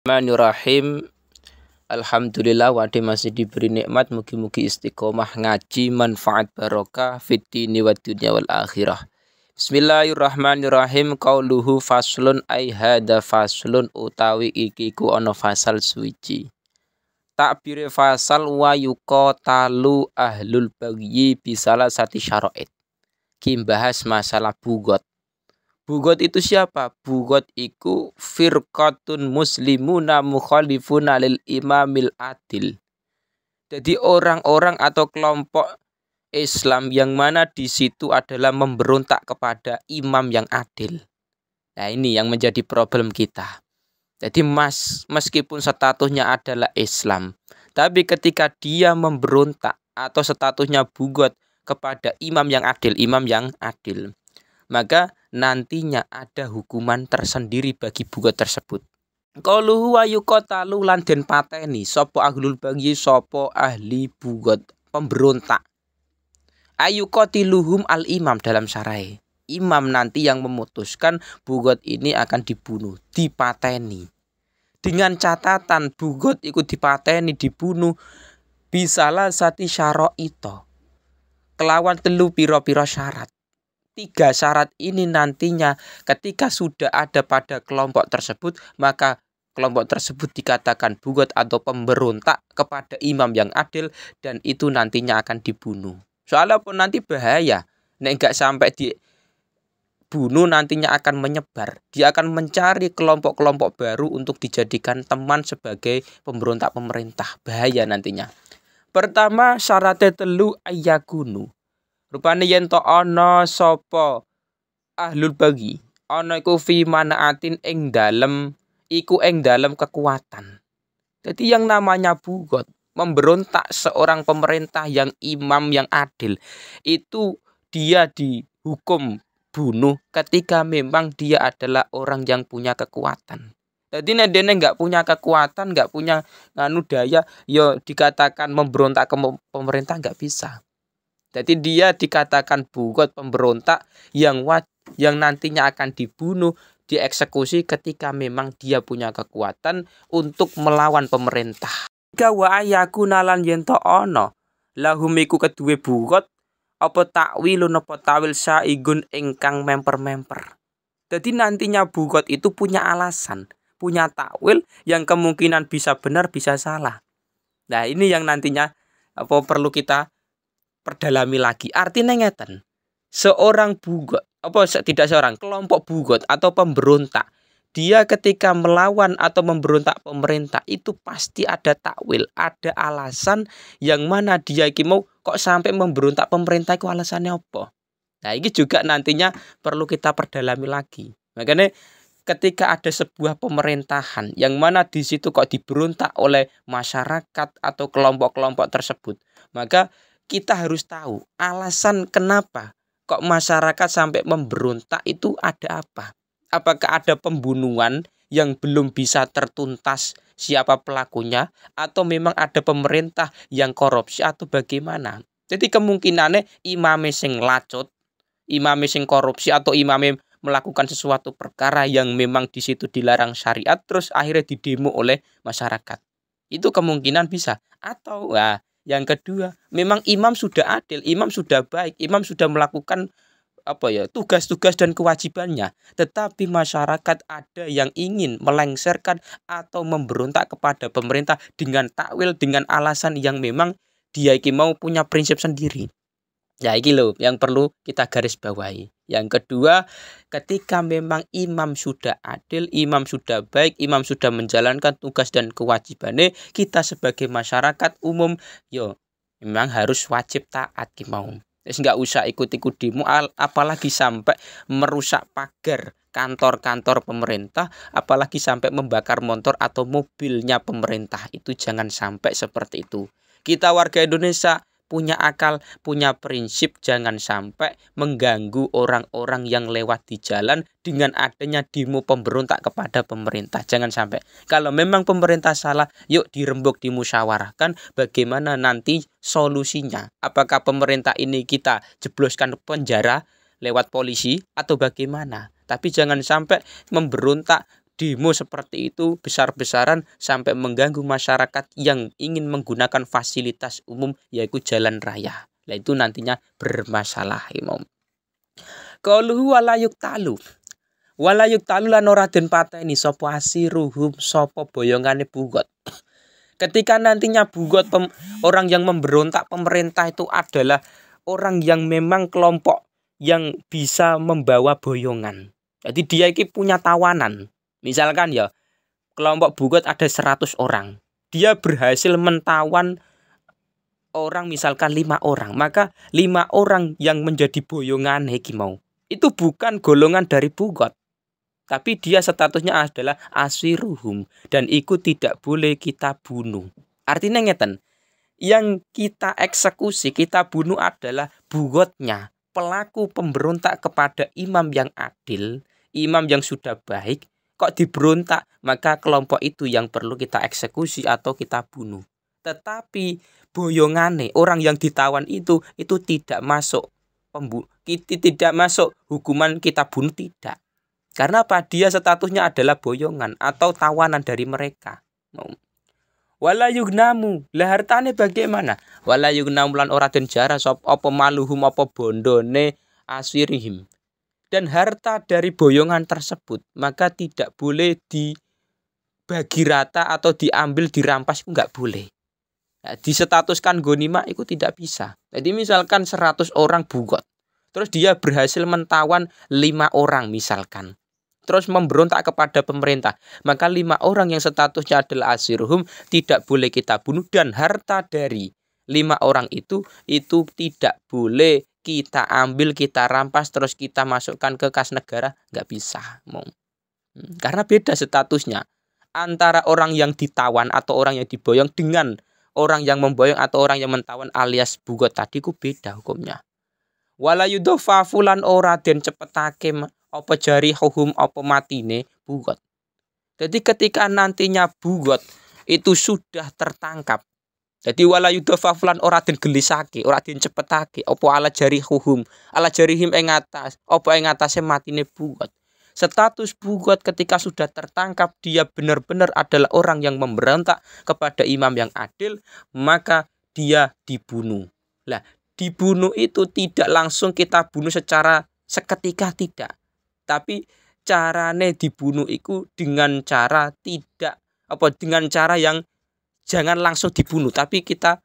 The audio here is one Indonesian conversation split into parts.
Bismillahirrahmanirrahim. Alhamdulillah wadi masih diberi nikmat, mugi-mugi istiqomah ngaji manfaat barokah fid dini wad dunya wal akhirah. Bismillahirrahmanirrahim. Qauluhu faslun ay hada faslun utawi iki ku ana fasal suci. Takbir fasal wa yuqatalu ahlul bagyi bisalah sati syara'id. Kimbahas masalah bugot. Bugot itu siapa? Bugot itu firqatun muslimuna mukhalifuna lil imamil adil. Jadi orang-orang atau kelompok Islam yang mana di situ adalah memberontak kepada imam yang adil. Nah, ini yang menjadi problem kita. Jadi meskipun statusnya adalah Islam, tapi ketika dia memberontak atau statusnya bugot kepada imam yang adil, maka nantinya ada hukuman tersendiri bagi bugot tersebut. Qauluhu wa yuqatalu lan den pateni sapa ahlul bagyi sapa ahli bugot pemberontak. Ayuqatiluhum al imam dalam syarae. Imam nanti yang memutuskan bugot ini akan dibunuh, dipateni. Dengan catatan bugot ikut dipateni dibunuh bisalah sati syara'ita. Kelawan telu pira-pira syarat. 3 syarat ini nantinya ketika sudah ada pada kelompok tersebut, maka kelompok tersebut dikatakan bugot atau pemberontak kepada imam yang adil dan itu nantinya akan dibunuh. Soalnya pun nanti bahaya, nek enggak sampai dibunuh nantinya akan menyebar. Dia akan mencari kelompok-kelompok baru untuk dijadikan teman sebagai pemberontak pemerintah. Bahaya nantinya. Pertama syaratnya telu ayyakunu. Rupane yen to ana sapa ahlul bagyi, ana iku fi manaatin ing dalem kekuatan. Jadi yang namanya bugot, memberontak seorang pemerintah yang imam yang adil, itu dia dihukum bunuh ketika memang dia adalah orang yang punya kekuatan. Jadi dene enggak punya kekuatan, enggak punya daya, yo dikatakan memberontak ke pemerintah enggak bisa. Jadi dia dikatakan bugot pemberontak yang nantinya akan dibunuh, dieksekusi ketika memang dia punya kekuatan untuk melawan pemerintah. Wa ayakuna lan yen to ana lahum iku keduwe bugot apa takwilun apa tawil saigun ingkang memper-memper. Jadi nantinya bugot itu punya alasan, punya takwil yang kemungkinan bisa benar bisa salah. Nah, ini yang nantinya perlu kita perdalami lagi. Artinya ngeten. Seorang bugot, kelompok bugot atau pemberontak, dia ketika melawan atau memberontak pemerintah itu pasti ada takwil, ada alasan yang mana dia iki mau kok sampai memberontak pemerintah itu alasannya apa. Nah, ini juga nantinya perlu kita perdalami lagi. Makanya ketika ada sebuah pemerintahan yang mana di situ kok diberontak oleh masyarakat atau kelompok-kelompok tersebut, maka kita harus tahu alasan kenapa kok masyarakat sampai memberontak itu ada apa. Apakah ada pembunuhan yang belum bisa tertuntas siapa pelakunya, atau memang ada pemerintah yang korupsi atau bagaimana. Jadi kemungkinannya imame sing lacut, imame sing korupsi, atau imame melakukan sesuatu perkara yang memang di situ dilarang syariat terus akhirnya didemo oleh masyarakat. Itu kemungkinan bisa. Atau yang kedua, memang imam sudah adil, imam sudah baik, imam sudah melakukan tugas-tugas dan kewajibannya. Tetapi masyarakat ada yang ingin melengsarkan atau memberontak kepada pemerintah dengan takwil, dengan alasan yang memang dia iki mau punya prinsip sendiri. Ya iki loh yang perlu kita garis bawahi. Yang kedua, ketika memang imam sudah adil, imam sudah baik, imam sudah menjalankan tugas dan kewajibannya, kita sebagai masyarakat umum memang harus wajib taat ki mau. Terus enggak usah ikut-ikut demo, apalagi sampai merusak pagar kantor-kantor pemerintah, apalagi sampai membakar motor atau mobilnya pemerintah. Itu jangan sampai seperti itu. Kita warga Indonesia punya akal, punya prinsip, jangan sampai mengganggu orang-orang yang lewat di jalan dengan adanya demo pemberontak kepada pemerintah. Jangan sampai. Kalau memang pemerintah salah, yuk dirembuk, dimusyawarahkan bagaimana nanti solusinya. Apakah pemerintah ini kita jebloskan penjara lewat polisi atau bagaimana? Tapi jangan sampai memberontak demo seperti itu besar-besaran sampai mengganggu masyarakat yang ingin menggunakan fasilitas umum yaitu jalan raya. Nah itu nantinya bermasalah Imam. Qauluhu walayuk talu. Walayuk talu lan ora den pateni sapa asiruhum sapa boyongane bugot. Ketika nantinya bugot orang yang memberontak pemerintah itu adalah orang yang memang kelompok yang bisa membawa boyongan. Jadi dia ini punya tawanan. Misalkan ya, kelompok bugot ada 100 orang. Dia berhasil mentawan orang misalkan 5 orang. Maka 5 orang yang menjadi boyongan iki mau. Itu bukan golongan dari bugot. Tapi dia statusnya adalah asiruhum. Dan itu tidak boleh kita bunuh. Artinya ngeten. Yang kita eksekusi, kita bunuh adalah bugotnya. Pelaku pemberontak kepada imam yang adil. Imam yang sudah baik. Kok diberontak, maka kelompok itu yang perlu kita eksekusi atau kita bunuh. Tetapi boyongane orang yang ditawan itu tidak masuk tidak masuk hukuman kita bunuh, tidak. Karena apa? Dia statusnya adalah boyongan atau tawanan dari mereka. Wala yugnamu, lah hartane bagaimana? Wala yugnamu lan ora den jara sop apa maluhum apa bondone asirihim. Dan harta dari boyongan tersebut maka tidak boleh dibagi rata atau diambil, dirampas, itu enggak boleh. Nah, disetatuskan ghanimah itu tidak bisa. Jadi misalkan 100 orang bugot, terus dia berhasil mentawan 5 orang misalkan, terus memberontak kepada pemerintah, maka 5 orang yang statusnya adalah asiruhum tidak boleh kita bunuh, dan harta dari 5 orang itu tidak boleh kita ambil, kita rampas, terus kita masukkan ke kas negara, nggak bisa. Karena beda statusnya antara orang yang ditawan atau orang yang diboyong dengan orang yang memboyong atau orang yang mentawan alias bugot tadi, ku beda hukumnya. Wala yudhofa fulan ora den cepetake apa jari hukum apa matine bugot. Jadi ketika nantinya bugot itu sudah tertangkap, jadi wala yudhofa fulan ora den gelisake, ora den cepetake apa ala jari hukum, ala jarihim ing atas, apa ing atase matine bugot. Status bugot ketika sudah tertangkap, dia benar-benar adalah orang yang memberontak kepada imam yang adil, maka dia dibunuh. Lah, dibunuh itu tidak langsung kita bunuh secara seketika, tidak. Tapi carane dibunuh itu dengan cara dengan cara yang jangan langsung dibunuh, tapi kita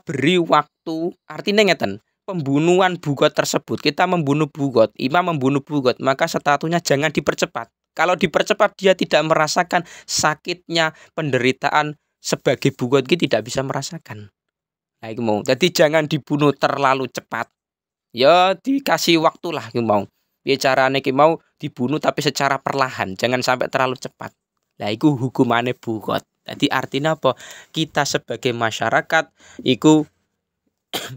beri waktu. Artinya ngeten, pembunuhan bugot tersebut, kita membunuh bugot, imam membunuh bugot, maka statusnya jangan dipercepat. Kalau dipercepat dia tidak merasakan sakitnya penderitaan sebagai bugot, kita tidak bisa merasakan. Nah, itu mau. Jadi jangan dibunuh terlalu cepat. Ya dikasih waktulah itu mau. Bicarane ki mau dibunuh tapi secara perlahan, jangan sampai terlalu cepat. Nah, itu hukumannya bugot. Jadi artinya apa? Kita sebagai masyarakat itu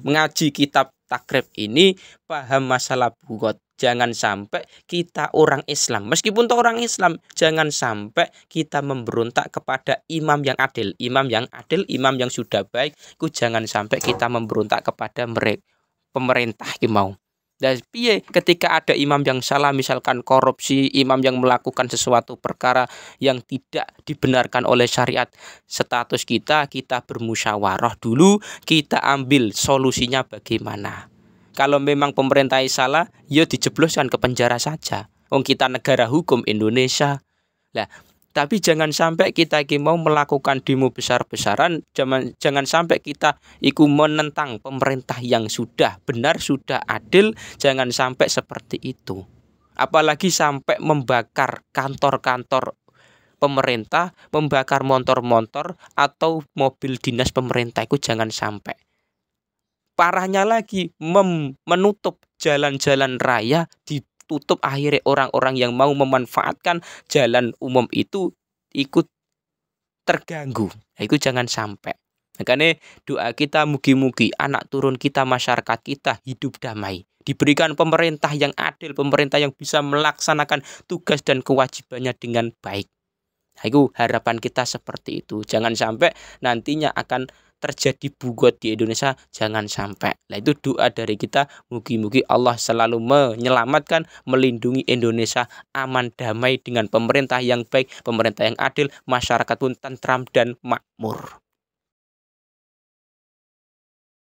mengaji kitab takrib ini paham masalah bugot. Jangan sampai kita orang Islam, meskipun orang Islam, jangan sampai kita memberontak kepada imam yang adil. Imam yang adil, imam yang sudah baik, itu jangan sampai kita memberontak kepada pemerintah ki mau. Dan piye ketika ada imam yang salah, misalkan korupsi, imam yang melakukan sesuatu perkara yang tidak dibenarkan oleh syariat, status kita bermusyawarah dulu, kita ambil solusinya bagaimana. Kalau memang pemerintah salah, ya dijebloskan ke penjara saja. Kita negara hukum Indonesia. Lah, tapi jangan sampai kita mau melakukan demo besar-besaran, jangan sampai kita menentang pemerintah yang sudah benar, sudah adil, jangan sampai seperti itu. Apalagi sampai membakar kantor-kantor pemerintah, membakar motor-motor atau mobil dinas pemerintah, itu jangan sampai. Parahnya lagi, menutup jalan-jalan raya, tutup, akhirnya orang-orang yang mau memanfaatkan jalan umum itu ikut terganggu. Itu jangan sampai. Makanya doa kita mugi-mugi anak turun kita, masyarakat kita hidup damai, diberikan pemerintah yang adil, pemerintah yang bisa melaksanakan tugas dan kewajibannya dengan baik. Itu harapan kita seperti itu. Jangan sampai nantinya akan terjadi bugot di Indonesia jangan sampai. Nah itu doa dari kita, mugi-mugi Allah selalu menyelamatkan, melindungi Indonesia aman damai dengan pemerintah yang baik, pemerintah yang adil, masyarakat pun tentram dan makmur.